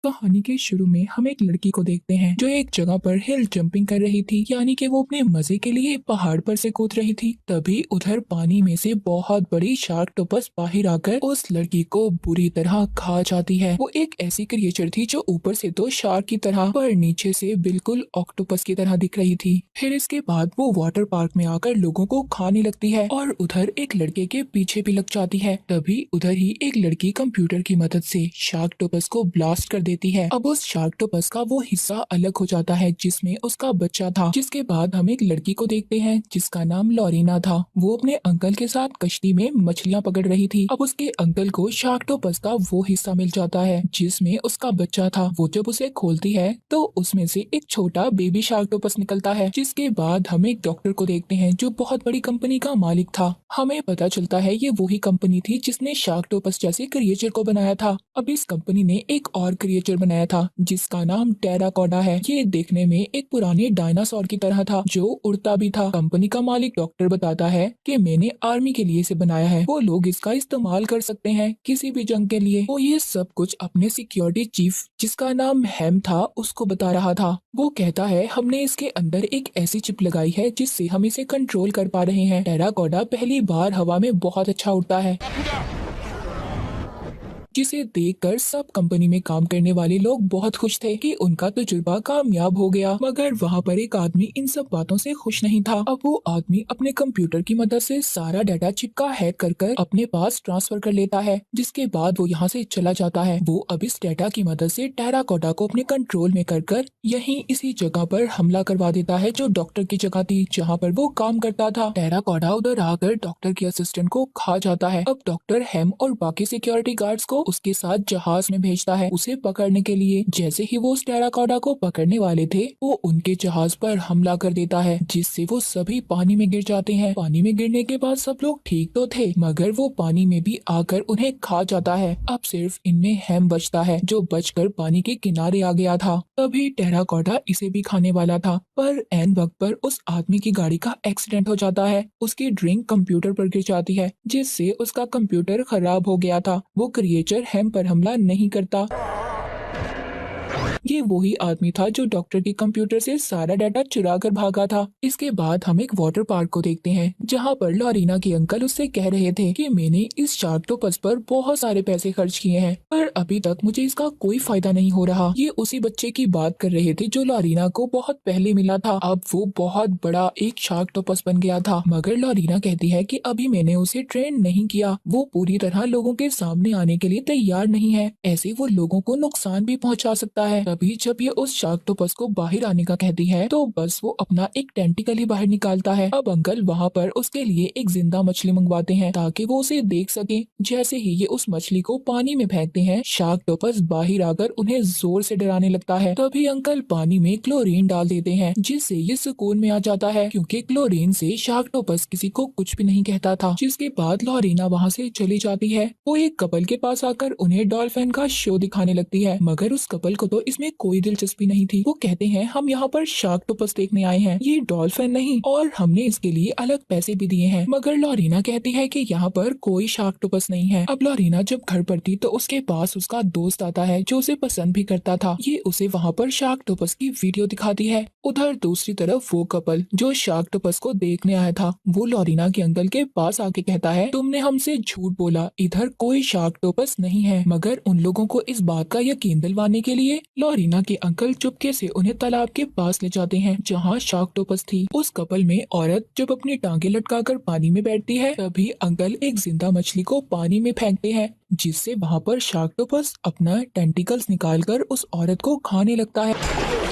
कहानी के शुरू में हम एक लड़की को देखते हैं जो एक जगह पर हिल जंपिंग कर रही थी, यानी कि वो अपने मजे के लिए पहाड़ पर से कूद रही थी। तभी उधर पानी में से बहुत बड़ी शार्कटोपस बाहर आकर उस लड़की को बुरी तरह खा जाती है। वो एक ऐसी क्रिएचर थी जो ऊपर से तो शार्क की तरह पर नीचे से बिल्कुल ऑक्टोपस की तरह दिख रही थी। फिर इसके बाद वो वाटर पार्क में आकर लोगों को खाने लगती है और उधर एक लड़के के पीछे भी लग जाती है। तभी उधर ही एक लड़की कंप्यूटर की मदद से शार्कटोपस को ब्लास्ट कर देती है। अब उस शार्कटोपस का वो हिस्सा अलग हो जाता है जिसमें उसका बच्चा था। जिसके बाद हम एक लड़की को देखते हैं जिसका नाम लॉरीना था। वो अपने अंकल के साथ कश्ती में मछलियां पकड़ रही थी। अब उसके अंकल को शार्कटोपस का वो हिस्सा मिल जाता है जिसमें उसका बच्चा था। वो जब उसे खोलती है तो उसमें से एक छोटा बेबी शार्कटोपस निकलता है। जिसके बाद हम एक डॉक्टर को देखते हैं जो बहुत बड़ी कंपनी का मालिक था। हमें पता चलता है ये वही कंपनी थी जिसने शार्कटोपस जैसे क्रिएचर को बनाया था। अब इस कंपनी ने एक और क्रिएचर बनाया था जिसका नाम टेराकोडा है। ये देखने में एक पुराने डायनासोर की तरह था जो उड़ता भी था। कंपनी का मालिक डॉक्टर बताता है कि मैंने आर्मी के लिए इसे बनाया है, वो लोग इसका इस्तेमाल कर सकते हैं किसी भी जंग के लिए। वो ये सब कुछ अपने सिक्योरिटी चीफ जिसका नाम हैम था उसको बता रहा था। वो कहता है हमने इसके अंदर एक ऐसी चिप लगाई है जिससे हम इसे कंट्रोल कर पा रहे हैं। टेराकोडा पहली बार हवा में बहुत अच्छा उड़ता है, जिसे देखकर सब कंपनी में काम करने वाले लोग बहुत खुश थे कि उनका तजुर्बा कामयाब हो गया। मगर वहाँ पर एक आदमी इन सब बातों से खुश नहीं था। अब वो आदमी अपने कंप्यूटर की मदद से सारा डाटा चिप का हैक कर अपने पास ट्रांसफर कर लेता है। जिसके बाद वो यहाँ से चला जाता है। वो अब इस डाटा की मदद से टेराकोडा को अपने कंट्रोल में कर यहीं इसी जगह पर हमला करवा देता है जो डॉक्टर की जगह थी जहाँ पर वो काम करता था। टेराकोडा उधर आकर डॉक्टर के असिस्टेंट को खा जाता है। अब डॉक्टर हैम और बाकी सिक्योरिटी गार्ड्स को उसके साथ जहाज में भेजता है उसे पकड़ने के लिए। जैसे ही वो उस टेराकोडा को पकड़ने वाले थे वो उनके जहाज पर हमला कर देता है जिससे वो सभी पानी में गिर जाते हैं। पानी में गिरने के बाद सब लोग ठीक तो थे मगर वो पानी में भी आकर उन्हें खा जाता है। अब सिर्फ इनमें हैम बचता है जो बचकर पानी के किनारे आ गया था। तभी टेराकोडा इसे भी खाने वाला था पर एन वक्त पर उस आदमी की गाड़ी का एक्सीडेंट हो जाता है। उसकी ड्रिंक कंप्यूटर पर गिर जाती है जिससे उसका कंप्यूटर खराब हो गया था। वो क्रिएचर हैम पर हमला नहीं करता। ये वही आदमी था जो डॉक्टर के कंप्यूटर से सारा डाटा चुरा कर भागा था। इसके बाद हम एक वाटर पार्क को देखते हैं जहाँ पर लॉरीना के अंकल उससे कह रहे थे कि मैंने इस शार्कटोपस पर बहुत सारे पैसे खर्च किए हैं पर अभी तक मुझे इसका कोई फायदा नहीं हो रहा। ये उसी बच्चे की बात कर रहे थे जो लॉरीना को बहुत पहले मिला था। अब वो बहुत बड़ा एक शार्कटोपस बन गया था मगर लॉरीना कहती है कि अभी मैंने उसे ट्रेन नहीं किया, वो पूरी तरह लोगों के सामने आने के लिए तैयार नहीं है, ऐसे वो लोगों को नुकसान भी पहुंचा सकता है। तभी जब ये उस शार्कटोपस को बाहर आने का कहती है तो बस वो अपना एक टेंटिकल ही बाहर निकालता है। अब अंकल वहाँ पर उसके लिए एक जिंदा मछली मंगवाते हैं ताकि वो उसे देख सके। जैसे ही ये उस मछली को पानी में फेंकते हैं शार्कटोपस बाहर आकर उन्हें जोर से डराने लगता है। तभी अंकल पानी में क्लोरीन डाल देते हैं जिससे ये सुकून में आ जाता है क्योंकि क्लोरीन से शार्कटोपस किसी को कुछ भी नहीं कहता था। जिसके बाद लॉरीना वहाँ से चली जाती है। वो एक कपल के पास आकर उन्हें डॉल्फिन का शो दिखाने लगती है मगर उस कपल को तो इसमें कोई दिलचस्पी नहीं थी। वो कहते हैं हम यहाँ पर शार्कटोपस देखने आए हैं, ये डॉल्फिन नहीं, और हमने इसके लिए अलग पैसे भी दिए हैं। मगर लॉरीना कहती है कि यहाँ पर कोई शार्कटोपस नहीं है। अब लॉरीना जब घर पर थी तो उसके पास उसका दोस्त आता है जो उसे पसंद भी करता था। ये उसे वहाँ पर शार्कटोपस की वीडियो दिखाती है। उधर दूसरी तरफ वो कपल जो शार्कटोपस को देखने आया था वो लॉरीना के अंकल के पास आके कहता है तुमने हमसे झूठ बोला, इधर कोई शार्कटोपस नहीं है। मगर उन लोगों को इस बात का यकीन दिलवाने के लिए लॉरीना के अंकल चुपके से उन्हें तालाब के पास ले जाते हैं जहाँ शार्कटोपस थी। उस कपल में औरत जब अपनी टांगे लटकाकर पानी में बैठती है तभी अंकल एक जिंदा मछली को पानी में फेंकते हैं जिससे वहाँ पर शार्कटोपस अपना टेंटिकल्स निकालकर उस औरत को खाने लगता है।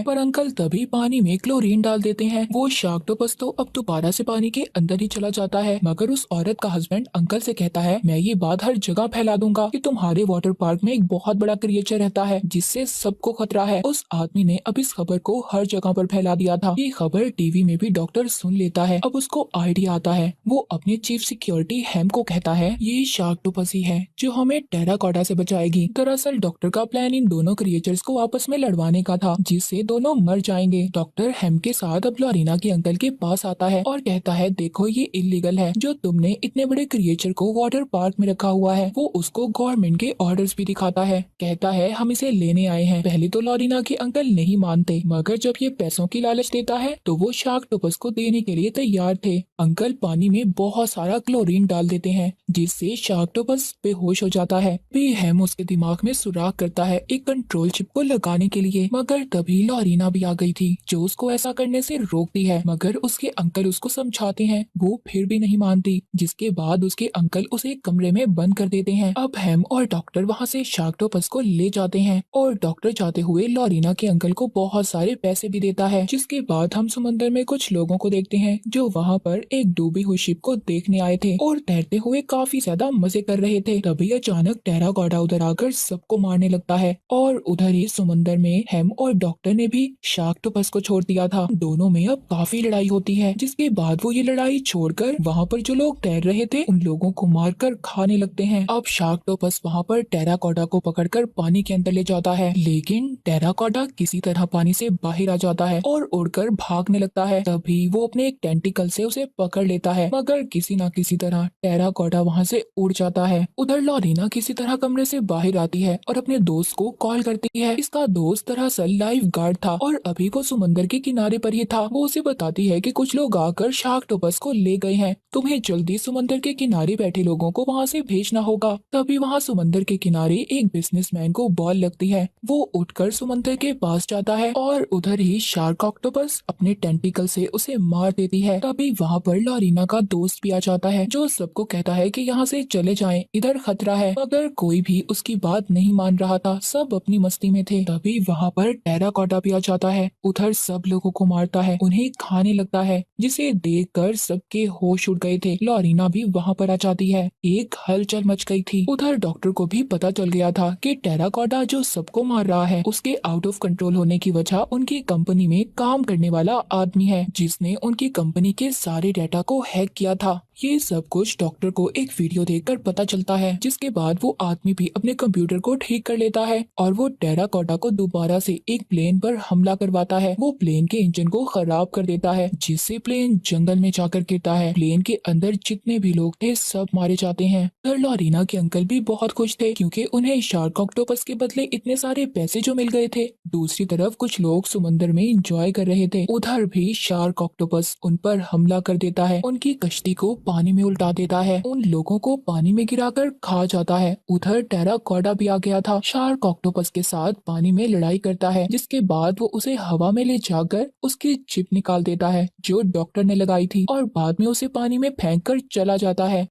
पर अंकल तभी पानी में क्लोरीन डाल देते हैं। वो शार्कटोपस तो अब दोबारा से पानी के अंदर ही चला जाता है मगर उस औरत का हस्बैंड अंकल से कहता है मैं ये बात हर जगह फैला दूंगा कि तुम्हारे वाटर पार्क में एक बहुत बड़ा क्रिएचर रहता है जिससे सबको खतरा है। उस आदमी ने अब इस खबर को हर जगह पर फैला दिया था। ये खबर टीवी में भी डॉक्टर सुन लेता है। अब उसको आइडिया आता है। वो अपने चीफ सिक्योरिटी हैम को कहता है ये शार्कटोपस ही है जो हमें टेराकोडा से बचाएगी। दरअसल डॉक्टर का प्लान इन दोनों क्रिएचर्स को आपस में लड़वाने का था जिससे ये दोनों मर जाएंगे। डॉक्टर हेम के साथ अब लॉरीना के अंकल के पास आता है और कहता है देखो ये इलीगल है जो तुमने इतने बड़े क्रिएचर को वाटर पार्क में रखा हुआ है। वो उसको गवर्नमेंट के ऑर्डर्स भी दिखाता है, कहता है हम इसे लेने आए हैं। पहले तो लॉरीना के अंकल नहीं मानते, मगर जब ये पैसों की लालच देता है तो वो शार्कटोपस को देने के लिए तैयार थे। अंकल पानी में बहुत सारा क्लोरीन डाल देते हैं जिससे शार्कटोपस बेहोश हो जाता है। भी हेम उसके दिमाग में सुराख करता है एक कंट्रोल चिप को लगाने के लिए, मगर तभी लॉरीना भी आ गई थी जो उसको ऐसा करने से रोकती है, मगर उसके अंकल उसको समझाते हैं, वो फिर भी नहीं मानती। जिसके बाद उसके अंकल उसे एक कमरे में बंद कर देते हैं। अब हेम और डॉक्टर वहाँ से शार्कटोपस को ले जाते हैं और डॉक्टर जाते हुए लॉरीना के अंकल को बहुत सारे पैसे भी देता है। जिसके बाद हम समंदर में कुछ लोगों को देखते हैं जो वहाँ पर एक डूबी हुई शिप को देखने आए थे और तैरते हुए काफी ज्यादा मजे कर रहे थे। तभी अचानक टेराकोटा उधर आकर सबको मारने लगता है और उधर ही समंदर में हेम और डॉक्टर ने भी शार्कटोपस को छोड़ दिया था। दोनों में अब काफी लड़ाई होती है, जिसके बाद वो ये लड़ाई छोड़कर वहाँ पर जो लोग तैर रहे थे उन लोगों को मारकर खाने लगते हैं। अब शार्कटोपस वहाँ पर टेराकोटा को पकड़कर पानी के अंदर ले जाता है, लेकिन टेराकोटा किसी तरह पानी से बाहर आ जाता है और उड़कर भागने लगता है। तभी वो अपने एक टेंटिकल से उसे पकड़ लेता है, मगर किसी न किसी तरह टेराकोटा वहाँ से उड़ जाता है। उधर लॉरीना किसी तरह कमरे से बाहर आती है और अपने दोस्त को कॉल करती है। इसका दोस्त दरअसल लाइफ गार्ड था और अभी वो समुद्र के किनारे पर ही था। वो उसे बताती है कि कुछ लोग आकर शार्कटोपस को ले गए हैं, तुम्हें जल्दी समुद्र के किनारे बैठे लोगों को वहाँ से भेजना होगा। तभी वहाँ समुद्र के किनारे एक बिजनेसमैन को बॉल लगती है। वो उठकर समुद्र के पास जाता है और उधर ही शार्क ऑक्टोपस अपने टेंटिकल से उसे मार देती है। तभी वहाँ पर लॉरीना का दोस्त भी आ जाता है जो सबको कहता है कि यहाँ से चले जाएं, इधर खतरा है, मगर कोई भी उसकी बात नहीं मान रहा था, सब अपनी मस्ती में थे। तभी वहाँ पर टेराकोटा भी आ जाता है, उधर सब लोगों को मारता है, उन्हें खाने लगता है, जिसे देखकर सबके होश उड़ गए थे। लॉरीना भी वहाँ पर आ जाती है, एक हलचल मच गई थी। उधर डॉक्टर को भी पता चल गया था कि टेराकोटा जो सबको मार रहा है उसके आउट ऑफ कंट्रोल होने की वजह उनकी कंपनी में काम करने वाला आदमी है जिसने उनकी कंपनी के सारे डेटा को हैक किया था। ये सब कुछ डॉक्टर को एक वीडियो देखकर पता चलता है, जिसके बाद वो आदमी भी अपने कंप्यूटर को ठीक कर लेता है और वो टेराकोटा को दोबारा से एक प्लेन पर हमला करवाता है। वो प्लेन के इंजन को खराब कर देता है जिससे प्लेन जंगल में जाकर गिरता है। प्लेन के अंदर जितने भी लोग थे सब मारे जाते हैं। फिर लॉरीना के अंकल भी बहुत खुश थे क्योंकि उन्हें शार्क ऑक्टोपस के बदले इतने सारे पैसे जो मिल गए थे। दूसरी तरफ कुछ लोग समुद्र में एंजॉय कर रहे थे, उधर भी शार्क ऑक्टोपस उन पर हमला कर देता है, उनकी कश्ती को पानी में उल्टा देता है, उन लोगों को पानी में गिराकर खा जाता है। उधर टेराकोटा भी आ गया था, शार्क ऑक्टोपस के साथ पानी में लड़ाई करता है, जिसके बाद वो उसे हवा में ले जाकर उसकी चिप निकाल देता है जो डॉक्टर ने लगाई थी और बाद में उसे पानी में फेंक कर चला जाता है।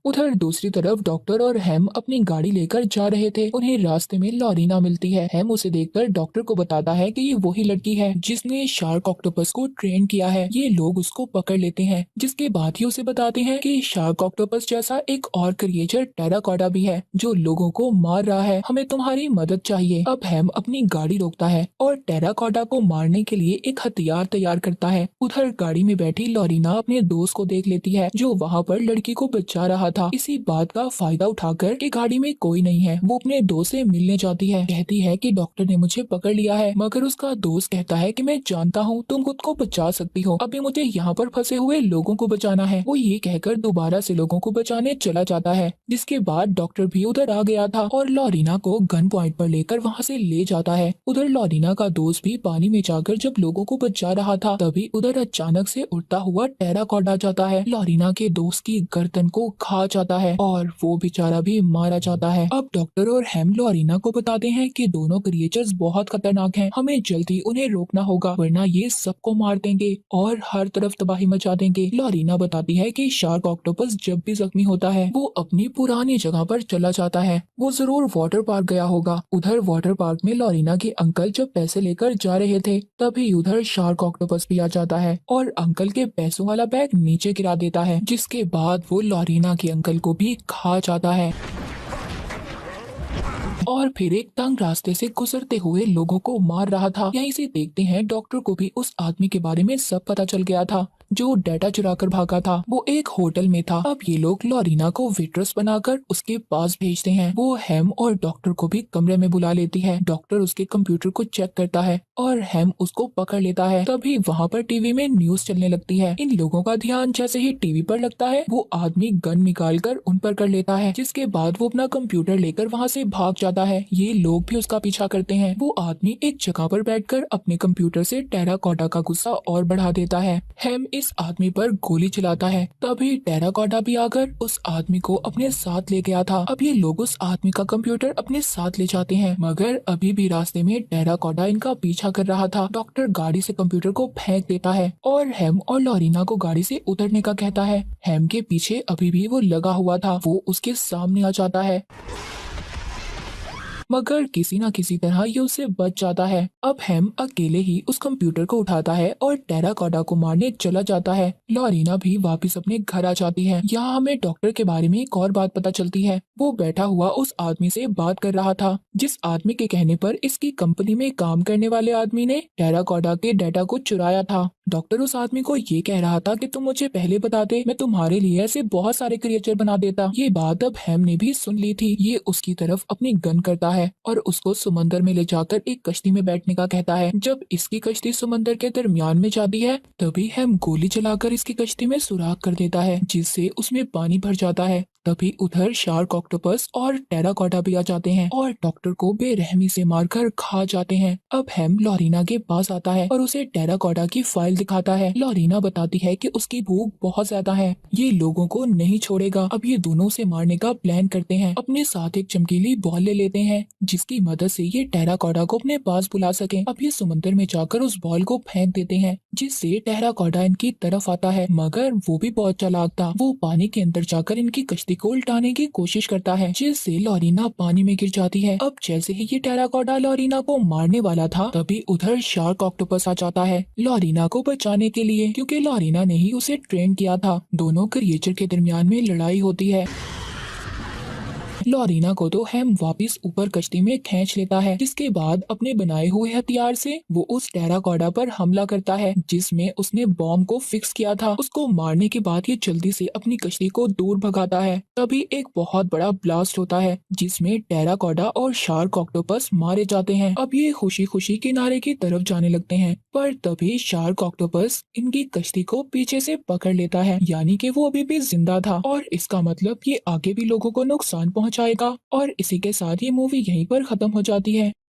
उधर दूसरी तरफ डॉक्टर और हेम अपनी गाड़ी लेकर जा रहे थे। उन्हें रास्ते में लॉरीना मिलती है। हेम उसे देखकर डॉक्टर को बताता है कि ये वही लड़की है जिसने शार्क ऑक्टोपस को ट्रेन किया है। ये लोग उसको पकड़ लेते हैं, जिसके बाद ही उसे बताते हैं कि शार्क ऑक्टोपस जैसा एक और क्रिएचर टेराकोटा भी है जो लोगों को मार रहा है, हमें तुम्हारी मदद चाहिए। अब हेम अपनी गाड़ी रोकता है और टेराकोटा को मारने के लिए एक हथियार तैयार करता है। उधर गाड़ी में बैठी लॉरीना अपने दोस्त को देख लेती है जो वहाँ पर लड़की को बचा रहा था। इसी बात का फायदा उठाकर कि गाड़ी में कोई नहीं है, वो अपने दोस्त से मिलने जाती है। कहती है कि डॉक्टर ने मुझे पकड़ लिया है, मगर उसका दोस्त कहता है कि मैं जानता हूँ तुम खुद को बचा सकती हो, अभी मुझे यहाँ पर फंसे हुए लोगों को बचाना है। वो ये कहकर दोबारा से लोगों को बचाने चला जाता है। जिसके बाद डॉक्टर भी उधर आ गया था और लॉरीना को गन पॉइंट पर लेकर वहाँ से ले जाता है। उधर लॉरीना का दोस्त भी पानी में जाकर जब लोगों को बचा रहा था, तभी उधर अचानक से उड़ता हुआ टेराकोटा जाता है, लॉरीना के दोस्त की गर्दन को खा जाता है और वो बेचारा भी मारा जाता है। अब डॉक्टर और हेम लॉरीना को बताते हैं कि दोनों क्रिएचर्स बहुत खतरनाक हैं, हमें जल्दी उन्हें रोकना होगा वरना ये सबको मार देंगे और हर तरफ तबाही मचा देंगे। लॉरीना बताती है कि शार्क ऑक्टोपस जब भी जख्मी होता है वो अपनी पुरानी जगह पर चला जाता है, वो जरूर वाटर पार्क गया होगा। उधर वाटर पार्क में लॉरीना के अंकल जब पैसे लेकर जा रहे थे, तभी उधर शार्क ऑक्टोपस भी आ जाता है और अंकल के पैसों वाला बैग नीचे गिरा देता है, जिसके बाद वो लॉरीना के अंकल को भी खा जाता है। और फिर एक तंग रास्ते से गुजरते हुए लोगों को मार रहा था। यहीं से देखते हैं डॉक्टर को भी उस आदमी के बारे में सब पता चल गया था जो डाटा चुरा कर भागा था वो एक होटल में था। अब ये लोग लॉरीना को वेट्रेस बनाकर उसके पास भेजते हैं। वो हेम और डॉक्टर को भी कमरे में बुला लेती है। डॉक्टर उसके कंप्यूटर को चेक करता है और हेम उसको पकड़ लेता है। तभी वहाँ पर टीवी में न्यूज चलने लगती है। इन लोगों का ध्यान जैसे ही टीवी पर लगता है वो आदमी गन निकाल कर उन पर कर लेता है, जिसके बाद वो अपना कंप्यूटर लेकर वहाँ से भाग जाता है। ये लोग भी उसका पीछा करते हैं। वो आदमी एक जगह पर बैठकर अपने कंप्यूटर से टेराकोटा का गुस्सा और बढ़ा देता है। हेम इस आदमी पर गोली चलाता है। तभी टेराकोटा भी आकर उस आदमी को अपने साथ ले गया था। अब ये लोग उस आदमी का कंप्यूटर अपने साथ ले जाते हैं, मगर अभी भी रास्ते में टेराकोटा इनका पीछा कर रहा था। डॉक्टर गाड़ी से कंप्यूटर को फेंक देता है और हेम और लॉरीना को गाड़ी से उतरने का कहता है। हेम के पीछे अभी भी वो लगा हुआ था। वो उसके सामने आ जाता है, मगर किसी न किसी तरह ये उससे बच जाता है। अब हेम अकेले ही उस कंप्यूटर को उठाता है और टेराकोटा को मारने चला जाता है। लॉरीना भी वापस अपने घर आ जाती है। यहाँ हमें डॉक्टर के बारे में एक और बात पता चलती है। वो बैठा हुआ उस आदमी से बात कर रहा था, जिस आदमी के कहने पर इसकी कंपनी में काम करने वाले आदमी ने टेराकोटा के डाटा को चुराया था। डॉक्टर उस आदमी को ये कह रहा था कि तुम मुझे पहले बताते, मैं तुम्हारे लिए ऐसे बहुत सारे क्रिएचर बना देता। ये बात अब हेम ने भी सुन ली थी। ये उसकी तरफ अपनी गन करता है और उसको समंदर में ले जाकर एक कश्ती में बैठने का कहता है। जब इसकी कश्ती समंदर के दरमियान में जाती है तभी हेम गोली चलाकर इसकी कश्ती में सुराख कर देता है, जिससे उसमें पानी भर जाता है। तभी उधर शार्क, ऑक्टोपस और टेराकोटा भी आ जाते हैं और डॉक्टर को बेरहमी से मारकर खा जाते हैं। अब हेम लॉरीना के पास आता है और उसे टेराकोटा की फाइल दिखाता है। लॉरीना बताती है कि उसकी भूख बहुत ज्यादा है, ये लोगों को नहीं छोड़ेगा। अब ये दोनों से मारने का प्लान करते हैं। अपने साथ एक चमकीली बॉल ले लेते हैं, जिसकी मदद से ये टेराकोटा को अपने पास बुला सके। अब ये समुद्र में जाकर उस बॉल को फेंक देते हैं, जिससे टेराकोटा इनकी तरफ आता है, मगर वो भी बहुत चालाक था। वो पानी के अंदर जाकर इनकी कश्ती को उल्टाने की कोशिश करता है, जिससे लॉरीना पानी में गिर जाती है। अब जैसे ही ये टेराकोटा लॉरीना को मारने वाला था तभी उधर शार्क ऑक्टोपस आ जाता है लॉरीना को बचाने के लिए, क्योंकि लॉरीना ने ही उसे ट्रेन किया था। दोनों क्रिएचर के दरमियान में लड़ाई होती है। लॉरीना को तो हेम वापस ऊपर कश्ती में खींच लेता है, जिसके बाद अपने बनाए हुए हथियार से वो उस टेराकोटा पर हमला करता है, जिसमें उसने बॉम्ब को फिक्स किया था। उसको मारने के बाद ये जल्दी से अपनी कश्ती को दूर भगाता है। तभी एक बहुत बड़ा ब्लास्ट होता है, जिसमें टेराकोटा और शार्क ऑक्टोपस मारे जाते हैं। अब ये खुशी खुशी किनारे की तरफ जाने लगते हैं, पर तभी शार्क ऑक्टोपस इनकी कश्ती को पीछे से पकड़ लेता है, यानी कि वो अभी भी जिंदा था और इसका मतलब ये आगे भी लोगों को नुकसान पहुंचाएगा। और इसी के साथ ये मूवी यहीं पर खत्म हो जाती है।